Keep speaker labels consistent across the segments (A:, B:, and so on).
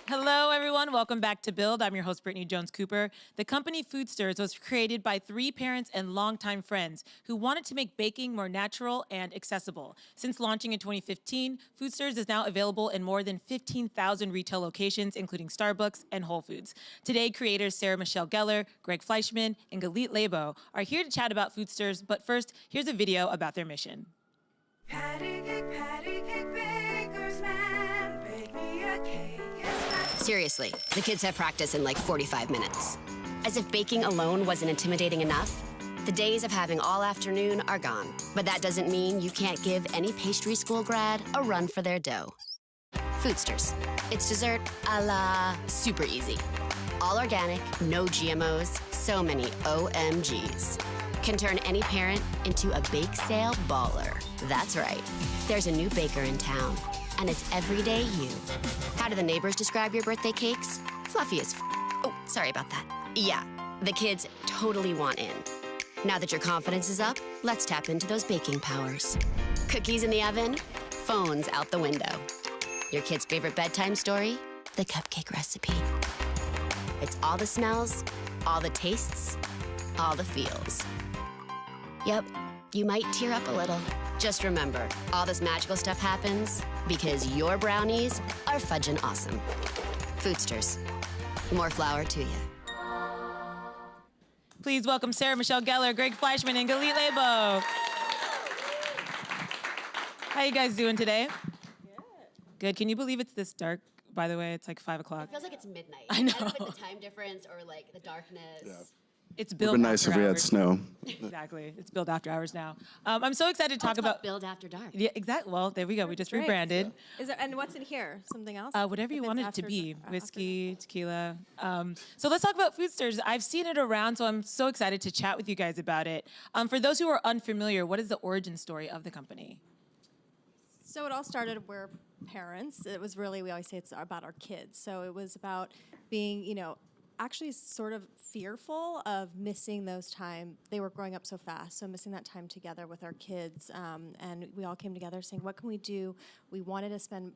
A: Hello, everyone. Welcome back to Build. I'm your host, Brittany Jones-Cooper. The company Foodstirs was created by 3 parents and longtime friends who wanted to make baking more natural and accessible. Since launching in 2015, Foodstirs is now available in more than 15,000 retail locations, including Starbucks and Whole Foods. Today, creators Sarah Michelle Gellar, Fleishman Galit Laibow are here to chat about Foodstirs, but first, here's a video about their mission.
B: Patty cake, baker's man, bake me a cake.
C: Seriously, the kids have practice in like 45 minutes. As if baking alone wasn't intimidating enough, the days of having all afternoon are gone. But that doesn't mean you can't give any pastry school grad a run for their dough. Foodstirs. It's dessert a la super easy. All organic, no GMOs, so many OMGs. Can turn any parent into a bake sale baller. That's right. There's a new baker in town, and it's everyday you. How do the neighbors describe your birthday cakes? Fluffy as Oh, sorry about that. Yeah, the kids totally want in. Now that your confidence is up, let's tap into those baking powers. Cookies in the oven, phones out the window. Your kid's favorite bedtime story? The cupcake recipe. It's all the smells, all the tastes, all the feels. Yep, you might tear up a little. Just remember, all this magical stuff happens because your brownies are fudgin' awesome. Foodstirs. More flour to you.
A: Please welcome Sarah Michelle Gellar, Fleishman Galit Laibow. How you guys doing today? Good. Can you believe it's this dark? By the way, it's like 5 o'clock.
C: It feels like it's midnight.
A: I know.
C: I don't know if it's the time difference or like the darkness.
D: Yeah.
A: It's
D: It
A: Build
D: would be nice
A: after
D: if we had
A: hours.
D: snow.
A: Exactly. It's Build After Hours now. I'm so excited to
C: Oh,
A: talk
C: it's called
A: about...
C: Build After Dark.
A: Yeah, exactly. Well, there we go. We just
E: Great.
A: rebranded.
E: Is there, and what's in here? Something else?
A: Whatever you
E: If it's
A: want it to
E: after
A: be.
E: dark-
A: Whiskey, tequila. So let's talk about Foodstirs. I've seen it around, so I'm so excited to chat with you guys about it. For those who are unfamiliar, what is the origin story of the company?
E: So it all started, we're parents. It was really, we always say it's about our kids. So it was about being, actually sort of fearful of missing those time. They were growing up so fast, so missing that time together with our kids. And we all came together saying, what can we do? We wanted to spend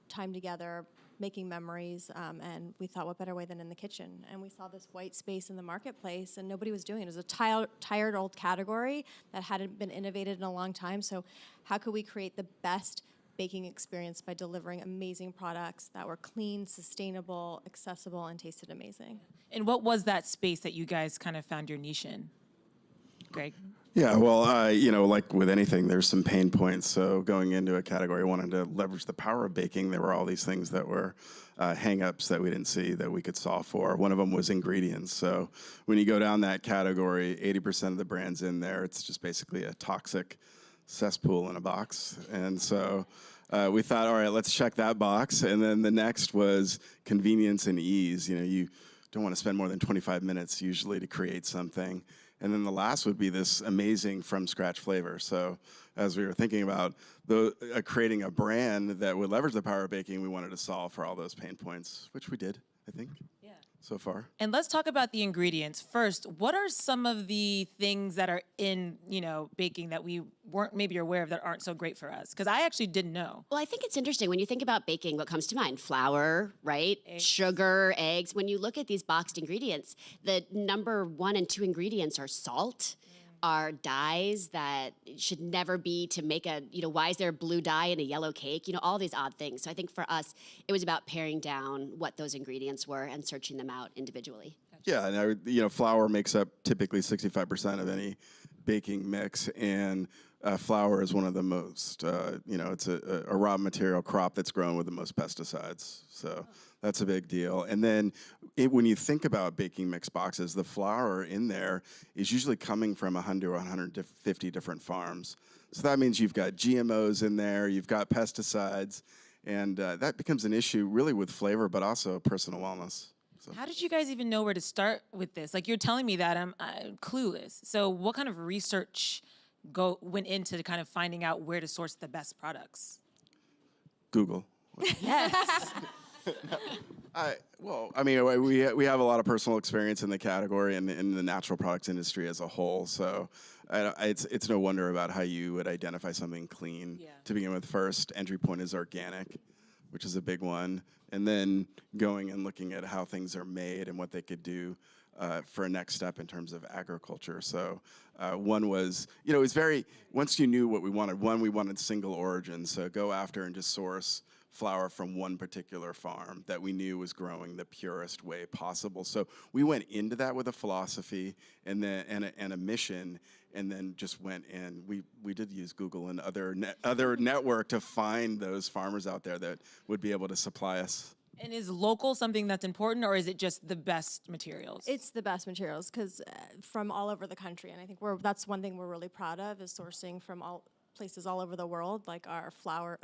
E: time together, making memories, and we thought, what better way than in the kitchen? And we saw this white space in the marketplace, and nobody was doing it. It was a tired old category that hadn't been innovated in a long time. So how could we create the best baking experience by delivering amazing products that were clean, sustainable, accessible, and tasted amazing?
A: And what was that space that you guys kind of found your niche in? Greg?
D: Yeah, well, like with anything, there's some pain points. So going into a category, wanting to leverage the power of baking, there were all these things that were hang-ups that we didn't see that we could solve for. One of them was ingredients. So when you go down that category, 80% of the brands in there, it's just basically a toxic cesspool in a box. And so we thought, all right, let's check that box. And then the next was convenience and ease. You don't want to spend more than 25 minutes usually to create something. And then the last would be this amazing from-scratch flavor. So as we were thinking about creating a brand that would leverage the power of baking, we wanted to solve for all those pain points, which we did, I think, so far.
A: And let's talk about the ingredients. First, what are some of the things that are in, baking that we weren't maybe aware of that aren't so great for us? Because I actually didn't know.
C: Well, I think it's interesting. When you think about baking, what comes to mind? Flour, right?
A: Eggs.
C: Sugar, eggs. When you look at these boxed ingredients, the number 1 and 2 ingredients are salt, are dyes that should never be to make why is there a blue dye in a yellow cake? All these odd things. So I think for us, it was about paring down what those ingredients were and searching them out individually.
D: Yeah, and flour makes up typically 65% of any baking mix, and flour is one of the most, it's a raw material crop that's grown with the most pesticides. So that's a big deal. And then when you think about baking mix boxes, the flour in there is usually coming from 100 or 150 different farms. So that means you've got GMOs in there, you've got pesticides, and that becomes an issue really with flavor, but also personal wellness. So.
A: How did you guys even know where to start with this? Like, you're telling me that I'm clueless. So what kind of research went into kind of finding out where to source the best products?
D: Google.
A: Yes.
D: We have a lot of personal experience in the category and in the natural products industry as a whole. So it's no wonder about how you would identify something clean to begin with. First, entry point is organic. which is a big one, and then going and looking at how things are made and what they could do for a next step in terms of agriculture. So one was, it was once you knew what we wanted, we wanted single origin, so go after and just source flour from one particular farm that we knew was growing the purest way possible. So we went into that with a philosophy and a mission, and then just went and we did use Google and other network to find those farmers out there that would be able to supply us.
A: And is local something that's important, or is it just the best materials?
E: It's the best materials because from all over the country, and I think that's one thing we're really proud of is sourcing from all places all over the world, like our flour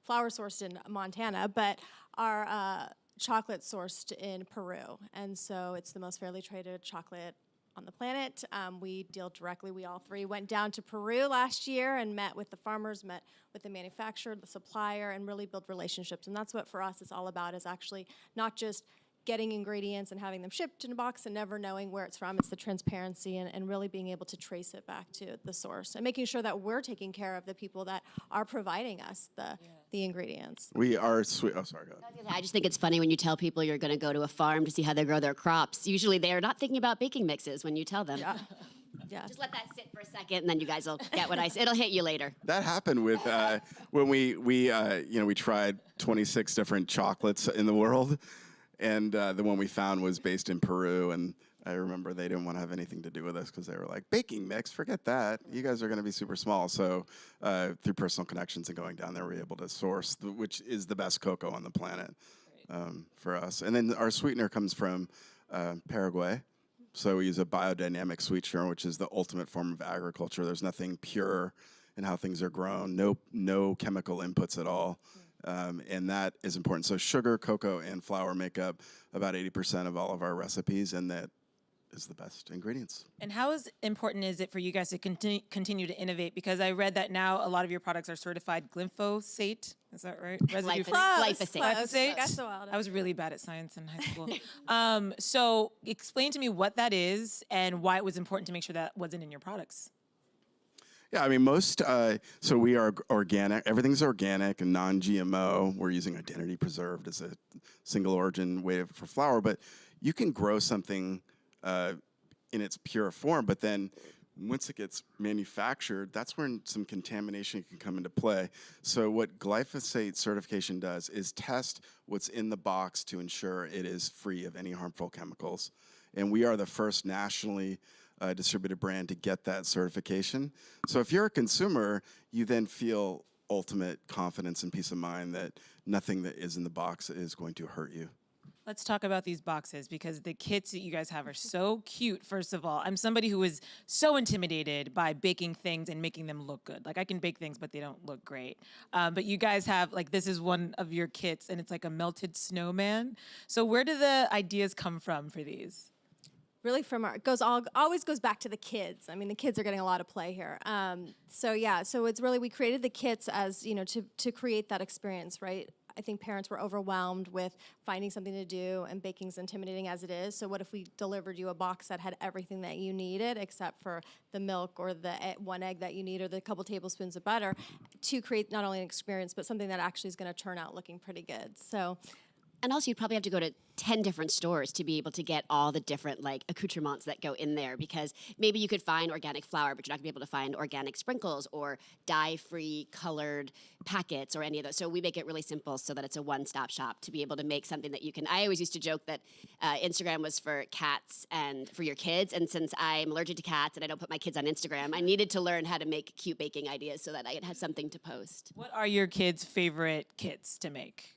E: sourced in Montana, but our chocolate sourced in Peru, and so it's the most fairly traded chocolate on the planet. We deal directly. We all three went down to Peru last year and met with the farmers, met with the manufacturer, the supplier, and really build relationships. And that's what for us it's all about, is actually not just getting ingredients and having them shipped in a box and never knowing where it's from. It's the transparency and really being able to trace it back to the source and making sure that we're taking care of the people that are providing us the ingredients.
D: We are sweet. Oh, sorry, go ahead.
C: I just think it's funny when you tell people you're going to go to a farm to see how they grow their crops. Usually they're not thinking about baking mixes when you tell them.
E: Yeah. Yeah.
C: Just let that sit for a second, and then you guys will get what I say. It'll hit you later.
D: That happened with when we tried 26 different chocolates in the world, and the one we found was based in Peru, and I remember they didn't want to have anything to do with us because they were like, baking mix, forget that. You guys are going to be super small. So through personal connections and going down there, we were able to source, which is the best cocoa on the planet for us. And then our sweetener comes from Paraguay. So we use a biodynamic sweetener, which is the ultimate form of agriculture. There's nothing pure in how things are grown, no chemical inputs at all. And that is important. So sugar, cocoa, and flour make up about 80% of all of our recipes, and that is the best ingredients.
A: And how important is it for you guys to continue to innovate? Because I read that now a lot of your products are certified glyphosate. Is that right? Residue
C: Glyphosate.
A: Glyphosate.
E: That's so wild.
A: I was really bad at science in high school. So explain to me what that is and why it was important to make sure that wasn't in your products.
D: Yeah, I mean, so we are organic. Everything's organic and non-GMO. We're using identity preserved as a single origin way for flour, but you can grow something in its pure form, but then once it gets manufactured, that's when some contamination can come into play. So what glyphosate certification does is test what's in the box to ensure it is free of any harmful chemicals. And we are the first nationally distributed brand to get that certification. So if you're a consumer, you then feel ultimate confidence and peace of mind that nothing that is in the box is going to hurt you.
A: Let's talk about these boxes, because the kits that you guys have are so cute, first of all. I'm somebody who is so intimidated by baking things and making them look good. Like, I can bake things, but they don't look great. But you guys have, like, this is one of your kits, and it's like a melted snowman. So where do the ideas come from for these?
E: Really always goes back to the kids. I mean, the kids are getting a lot of play here. So it's really, we created the kits as, to create that experience, right? I think parents were overwhelmed with finding something to do, and baking's intimidating as it is. So what if we delivered you a box that had everything that you needed except for the milk or the one egg that you need or the couple tablespoons of butter, to create not only an experience but something that actually is going to turn out looking pretty good. So.
C: And also, you'd probably have to go to 10 different stores to be able to get all the different, like, accoutrements that go in there, because maybe you could find organic flour, but you're not going to be able to find organic sprinkles or dye-free colored packets or any of those. So we make it really simple so that it's a one-stop shop to be able to make something that you can. I always used to joke that Instagram was for cats and for your kids, and since I'm allergic to cats and I don't put my kids on Instagram, I needed to learn how to make cute baking ideas so that I could have something to post.
A: What are your kids' favorite kits to make?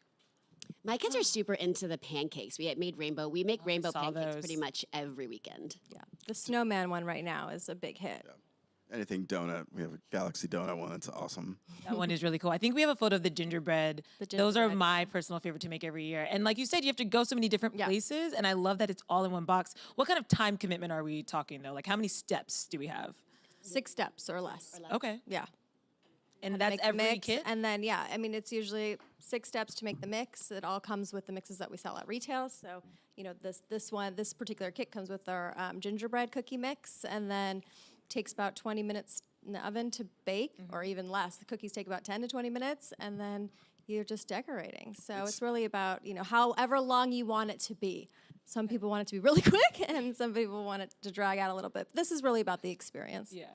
C: My kids are super into the pancakes. We make rainbow pancakes
A: those.
C: pretty much every weekend.
E: Yeah, the snowman one right now is a big hit.
D: Yeah. Anything donut. We have a Galaxy donut one. It's awesome.
A: That one is really cool. I think we have a photo of the gingerbread. Those are my personal favorite to make every year. And like you said, you have to go so many different places, and I love that it's all in one box. What kind of time commitment are we talking, though? Like, how many steps do we have?
E: 6 steps or less.
A: Okay.
E: Yeah.
A: And that's every
E: mix,
A: kit?
E: and then it's usually 6 steps to make the mix. It all comes with the mixes that we sell at retail. So this particular kit comes with our gingerbread cookie mix, and then takes about 20 minutes in the oven to bake, or even less. The cookies take about 10 to 20 minutes, and then you're just decorating. So it's really about, however long you want it to be. Some people want it to be really quick, and some people want it to drag out a little bit. This is really about the experience.
A: Yeah.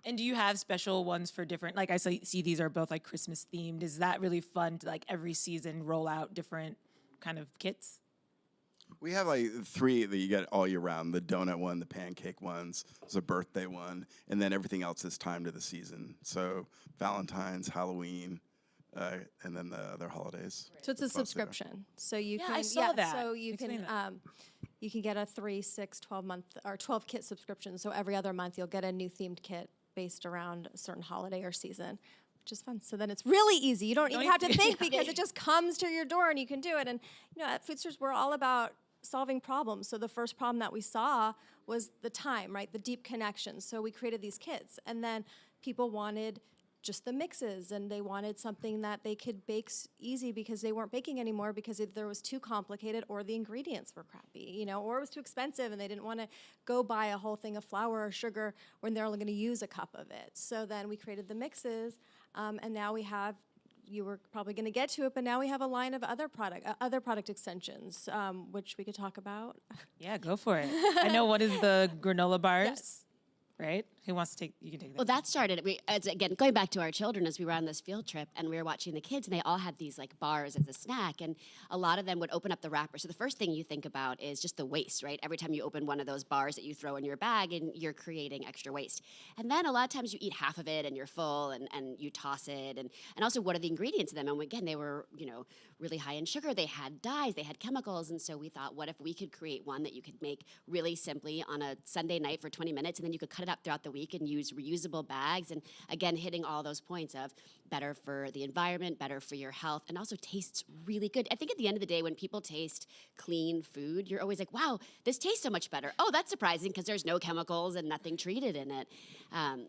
A: And do you have special ones for different, like I see these are both like Christmas themed. Is that really fun to like every season roll out different kind of kits?
D: We have like 3 that you get all year round. The donut one, the pancake ones, there's a birthday one, and then everything else is timed to the season. So Valentine's, Halloween, and then the other holidays.
E: So it's a subscription. So you
A: Yeah,
E: can
A: I saw that.
E: So you
A: Explain
E: can you can get a 3, 6, 12 month or 12 kit subscription. So every other month you'll get a new themed kit based around a certain holiday or season, which is fun. So then it's really easy. You don't even have to think because it just comes to your door and you can do it. And at Foodstirs we're all about solving problems. So the first problem that we saw was the time, right? The deep connection. So we created these kits, and then people wanted just the mixes, and they wanted something that they could bake easy because they weren't baking anymore because either it was too complicated or the ingredients were crappy, or it was too expensive and they didn't want to go buy a whole thing of flour or sugar when they're only going to use a cup of it. So then we created the mixes, and now we have, you were probably going to get to it, but now we have a line of other product extensions, which we could talk about.
A: Yeah, go for it. I know what is the granola bars.
E: Yes.
A: Right? Who wants to take? You can take that.
C: Well, that started, again, going back to our children as we were on this field trip and we were watching the kids, and they all had these like bars as a snack, and a lot of them would open up the wrapper. So the first thing you think about is just the waste, right? Every time you open one of those bars that you throw in your bag, and you're creating extra waste. And then a lot of times you eat half of it and you're full, and you toss it. And also, what are the ingredients in them? And again, they were, really high in sugar. They had dyes, they had chemicals. And so we thought, what if we could create one that you could make really simply on a Sunday night for 20 minutes, and then you could cut it up throughout the week and use reusable bags, and again, hitting all those points of better for the environment, better for your health, and also tastes really good. I think at the end of the day, when people taste clean food, you're always like, wow, this tastes so much better. Oh, that's surprising because there's no chemicals and nothing treated in it.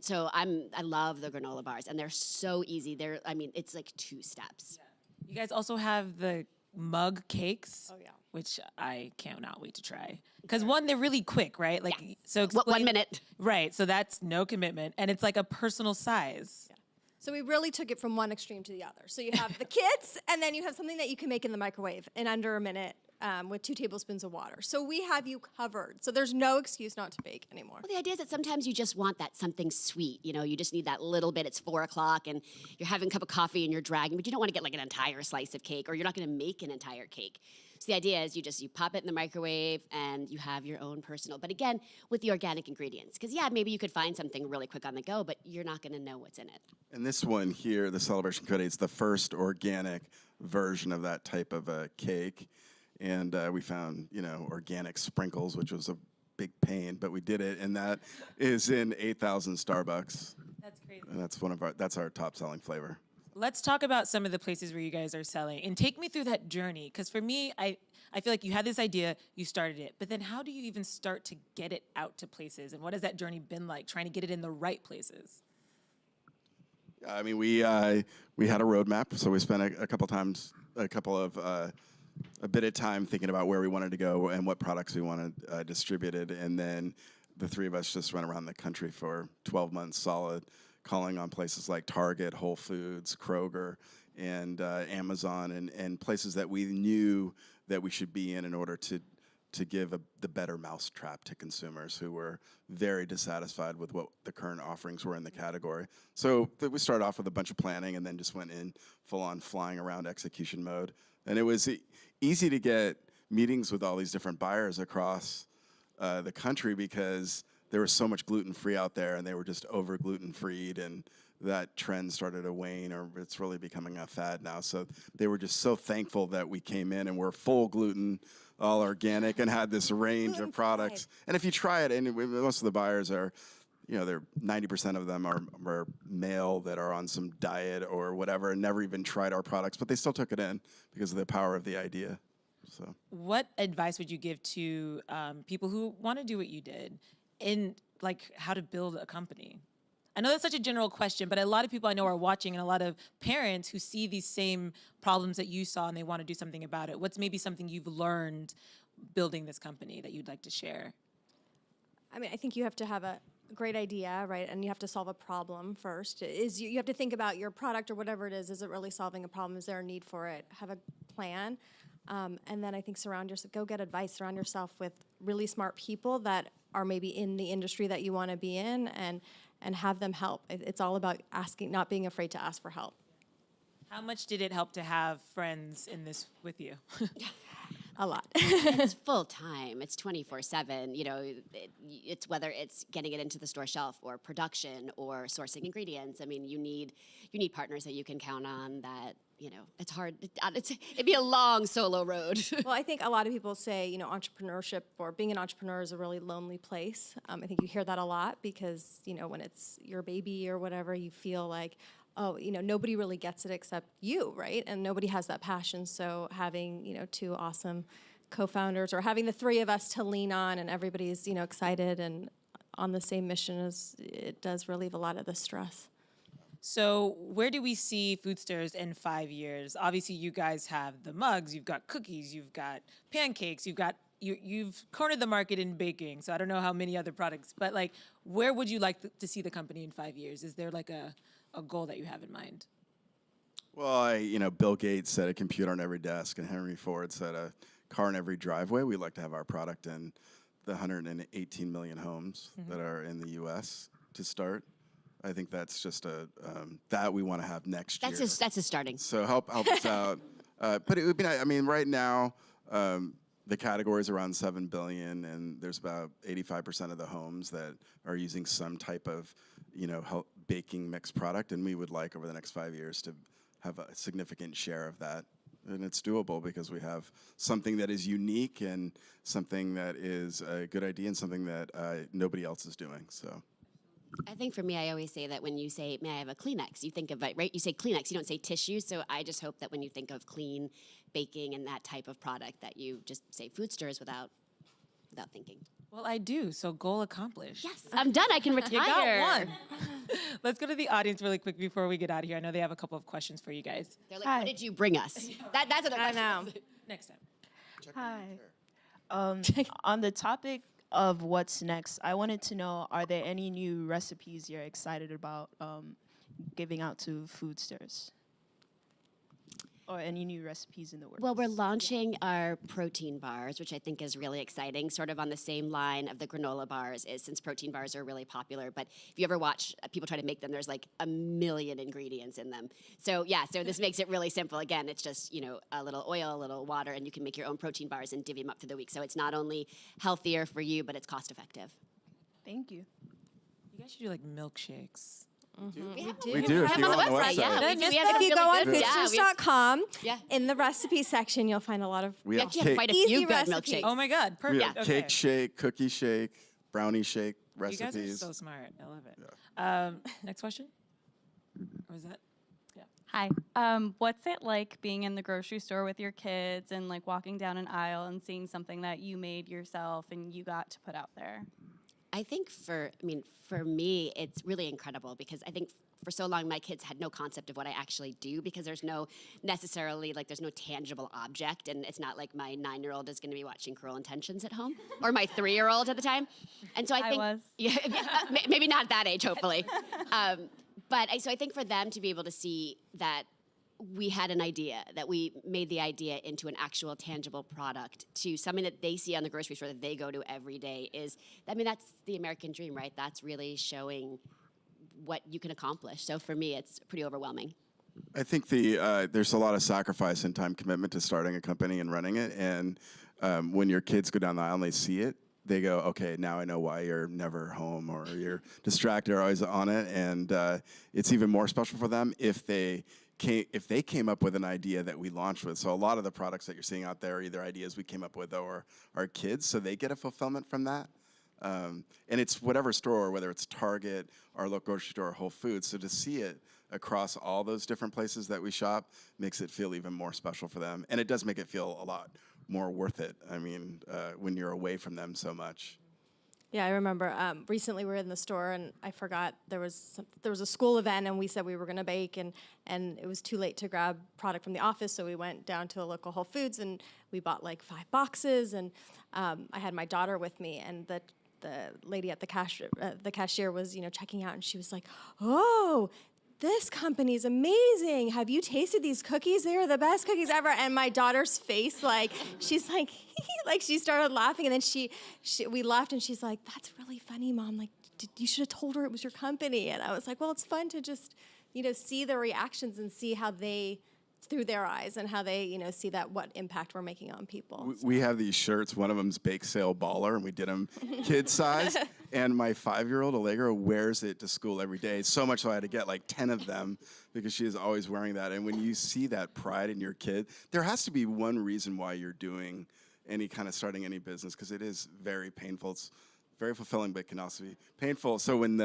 C: So I love the granola bars, and they're so easy. It's like 2 steps.
A: Yeah. You guys also have the mug cakes.
E: Oh, yeah.
A: Which I cannot wait to try. Because one, they're really quick, right? Like,
C: Yeah.
A: so explain,
C: 1 minute.
A: Right. So that's no commitment, and it's like a personal size.
E: Yeah. So we really took it from one extreme to the other. So you have the kits, and then you have something that you can make in the microwave in under a minute with 2 tablespoons of water. So we have you covered. So there's no excuse not to bake anymore.
C: Well, the idea is that sometimes you just want that something sweet. You just need that little bit. It's 4 o'clock and you're having a cup of coffee and you're dragging, but you don't want to get like an entire slice of cake, or you're not going to make an entire cake. So the idea is you pop it in the microwave and you have your own personal, but again, with the organic ingredients. Because maybe you could find something really quick on the go, but you're not going to know what's in it.
D: And this one here, the Celebration Cookie, it's the first organic version of that type of a cake. And we found, organic sprinkles, which was a big pain, but we did it. And that is in 8,000 Starbucks.
A: That's crazy.
D: And that's our top selling flavor.
A: Let's talk about some of the places where you guys are selling, and take me through that journey. Because for me, I feel like you had this idea, you started it, but then how do you even start to get it out to places? And what has that journey been like, trying to get it in the right places?
D: I mean, we had a roadmap, so we spent a bit of time thinking about where we wanted to go and what products we wanted distributed, and then the 3 of us just went around the country for 12 months solid, calling on places like Target, Whole Foods, Kroger, and Amazon, and places that we knew that we should be in order to give the better mousetrap to consumers who were very dissatisfied with what the current offerings were in the category. So we started off with a bunch of planning and then just went in full-on flying around execution mode. And it was easy to get meetings with all these different buyers across the country because there was so much gluten-free out there, and they were just over gluten-freed, and that trend started to wane, or it's really becoming a fad now. So they were just so thankful that we came in and we're full gluten, all organic, and had this range of products. And if you try it, and most of the buyers are, they're 90% of them are male that are on some diet or whatever and never even tried our products, but they still took it in because of the power of the idea. So,
A: what advice would you give to people who want to do what you did in like how to build a company? I know that's such a general question, but a lot of people I know are watching, and a lot of parents who see these same problems that you saw and they want to do something about it. What's maybe something you've learned building this company that you'd like to share?
E: I mean, I think you have to have a great idea, right? And you have to solve a problem first. You have to think about your product or whatever it is it really solving a problem? Is there a need for it? Have a plan. And then I think go get advice, surround yourself with really smart people that are maybe in the industry that you want to be in, and have them help. It's all about asking, not being afraid to ask for help.
A: How much did it help to have friends in this with you?
E: A lot.
C: It's full time. It's 24/7. You know, it's whether it's getting it into the store shelf or production or sourcing ingredients. I mean, you need partners that you can count on. That, you know, it's hard. It'd be a long solo road.
E: Well, I think a lot of people say, you know, entrepreneurship or being an entrepreneur is a really lonely place. I think you hear that a lot because, you know, when it's your baby or whatever, you feel like, oh, you know, nobody really gets it except you, right? And nobody has that passion. So having, you know, two awesome co-founders, or having the three of us to lean on, and everybody's, you know, excited and on the same mission, it does relieve a lot of the stress.
A: So where do we see Foodstirs in 5 years? Obviously, you guys have the mugs, you've got cookies, you've got pancakes, you've cornered the market in baking. So I don't know how many other products, but like, where would you like to see the company in 5 years? Is there like a goal that you have in mind?
D: Well, Bill Gates said a computer on every desk, and Henry Ford said a car in every driveway. We'd like to have our product in the 118 million homes that are in the U.S. to start. I think that's just that we want to have next year.
C: That's a starting.
D: So help us out. But it would be nice. I mean, right now, the category is around 7 billion, and there's about 85% of the homes that are using some type of, baking mixed product, and we would like over the next 5 years to have a significant share of that. And it's doable because we have something that is unique and something that is a good idea and something that nobody else is doing. So.
C: I think for me, I always say that when you say, may I have a Kleenex, you think of it, right? You say Kleenex, you don't say tissue. So I just hope that when you think of clean baking and that type of product, that you just say Foodstirs without thinking.
A: Well, I do, so goal accomplished.
C: Yes, I'm done. I can retire.
A: You got one. Let's go to the audience really quick before we get out of here. I know they have a couple of questions for you guys.
C: They're like, what did you bring us? That's what the question
E: know.
C: is.
A: Next time.
F: Hi. On the topic of what's next, I wanted to know, are there any new recipes you're excited about giving out to Foodstirs? Or any new recipes in the works?
C: Well, we're launching our protein bars, which I think is really exciting, sort of on the same line of the granola bars, since protein bars are really popular. But if you ever watch people try to make them, there's like a million ingredients in them. So so this makes it really simple. Again, it's just, a little oil, a little water, and you can make your own protein bars and divvy them up through the week. So it's not only healthier for you, but it's cost effective.
F: Thank you.
A: You guys should do like milkshakes.
D: We do. If you go on the website.
C: Yeah, we do. We have
E: If
C: a
E: you
C: really
E: go on
C: good-
E: foodstirs.com,
C: Yeah.
E: in the recipe section, you'll find a lot of
D: We
C: We
D: have
C: actually have
D: cake,
C: quite a
E: Easy
C: few good
E: recipes.
C: milkshakes.
A: Oh my God,
D: we
A: perfect.
D: have
A: Okay.
D: cake shake, cookie shake, brownie shake
A: You guys are
D: recipes.
A: so smart. I love it. Next question? Or was that? Yeah.
G: Hi. What's it like being in the grocery store with your kids and like walking down an aisle and seeing something that you made yourself and you got to put out there?
C: I think for me, it's really incredible because I think for so long my kids had no concept of what I actually do because there's no tangible object, and it's not like my 9-year-old is going to be watching Cruel Intentions at home or my 3-year-old at the time. And so I think
G: was.
C: yeah, maybe not that age, hopefully. So I think for them to be able to see that we had an idea, that we made the idea into an actual tangible product to something that they see on the grocery store that they go to every day that's the American dream, right? That's really showing what you can accomplish. So for me, it's pretty overwhelming.
D: I think there's a lot of sacrifice and time commitment to starting a company and running it. And when your kids go down the aisle and they see it, they go, okay, now I know why you're never home or you're distracted or always on it. And it's even more special for them if they came up with an idea that we launched with. So a lot of the products that you're seeing out there are either ideas we came up with or our kids, so they get a fulfillment from that. And it's whatever store, whether it's Target, our local grocery store, or Whole Foods. So to see it across all those different places that we shop makes it feel even more special for them. And it does make it feel a lot more worth it. I mean, when you're away from them so much.
E: Yeah, I remember recently we were in the store and I forgot there was a school event and we said we were going to bake and it was too late to grab product from the office, so we went down to a local Whole Foods and we bought like 5 boxes and I had my daughter with me and lady at the cashier was, checking out, and she was like, "Oh, this company's amazing. Have you tasted these cookies? They are the best cookies ever." And my daughter's face, she's like, like she started laughing, and then we laughed, and she's like, "That's really funny, Mom. Like, you should have told her it was your company." And I was like, well, it's fun to just, see the reactions and see how they, through their eyes, and how they, see what impact we're making on people.
D: We have these shirts. One of them's Bake Sale Baller, and we did them kid size. And my 5-year-old Allegra wears it to school every day. So much so I had to get like 10 of them because she is always wearing that. And when you see that pride in your kid, there has to be one reason why you're doing starting any business, because it is very painful. It's very fulfilling, but can also be painful. So when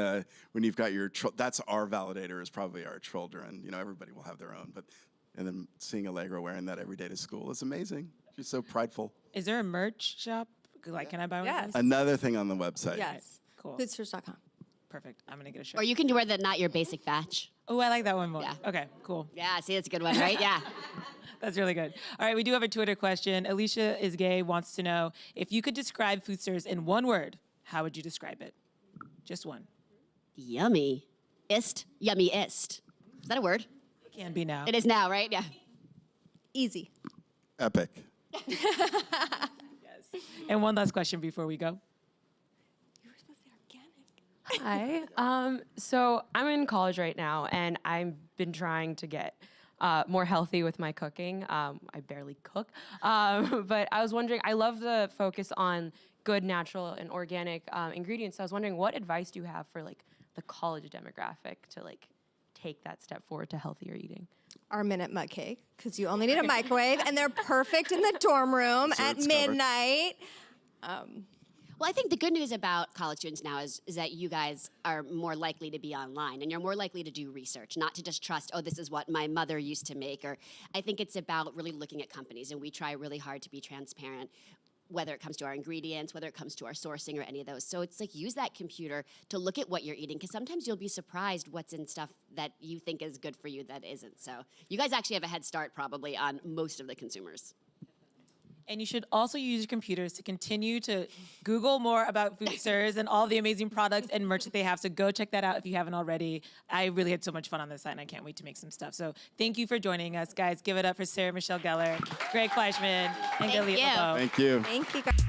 D: you've got that's our validator, is probably our children. Everybody will have their own, and then seeing Allegra wearing that every day to school is amazing. She's so prideful.
A: Is there a merch shop? Can I buy one
E: Yes.
A: of those?
D: Another thing on the website.
E: Yes.
A: Cool.
E: Foodstirs.com.
A: Perfect. I'm going to get a shirt.
C: Or you can wear the not your basic batch.
A: Oh, I like that one more.
C: Yeah.
A: Okay, cool.
C: Yeah, see, that's a good one, right? Yeah.
A: That's really good. All right, we do have a Twitter question. Alicia is gay, wants to know, if you could describe Foodstirs in one word, how would you describe it? Just one.
C: Yummy. Yummy-ist. Is that a word?
A: It can be now.
C: It is now, right? Yeah.
E: Easy.
D: Epic.
A: Yes. And one last question before we go.
E: You were supposed to say organic.
H: Hi. So I'm in college right now, and I've been trying to get more healthy with my cooking. I barely cook, but I was wondering, I love the focus on good, natural, and organic ingredients. So I was wondering, what advice do you have for the college demographic to take that step forward to healthier eating?
E: Our minute mug cake, because you only need a microwave, and they're perfect in the dorm room at
D: Desserts
E: midnight.
C: Well, I think the good news about college students now is that you guys are more likely to be online, and you're more likely to do research, not to just trust, oh, this is what my mother used to make. Or I think it's about really looking at companies, and we try really hard to be transparent, whether it comes to our ingredients, whether it comes to our sourcing or any of those. So it's use that computer to look at what you're eating, because sometimes you'll be surprised what's in stuff that you think is good for you that isn't. So you guys actually have a head start probably on most of the consumers.
A: And you should also use your computers to continue to Google more about Foodstirs and all the amazing products and merch that they have. So go check that out if you haven't already. I really had so much fun on this site, and I can't wait to make some stuff. So thank you for joining us, guys. Give it up for Sarah Michelle Gellar, Greg Fleishman, and
C: Thank
A: Galit
C: you.
A: Laibow.
D: Thank you.
E: Thank you, guys.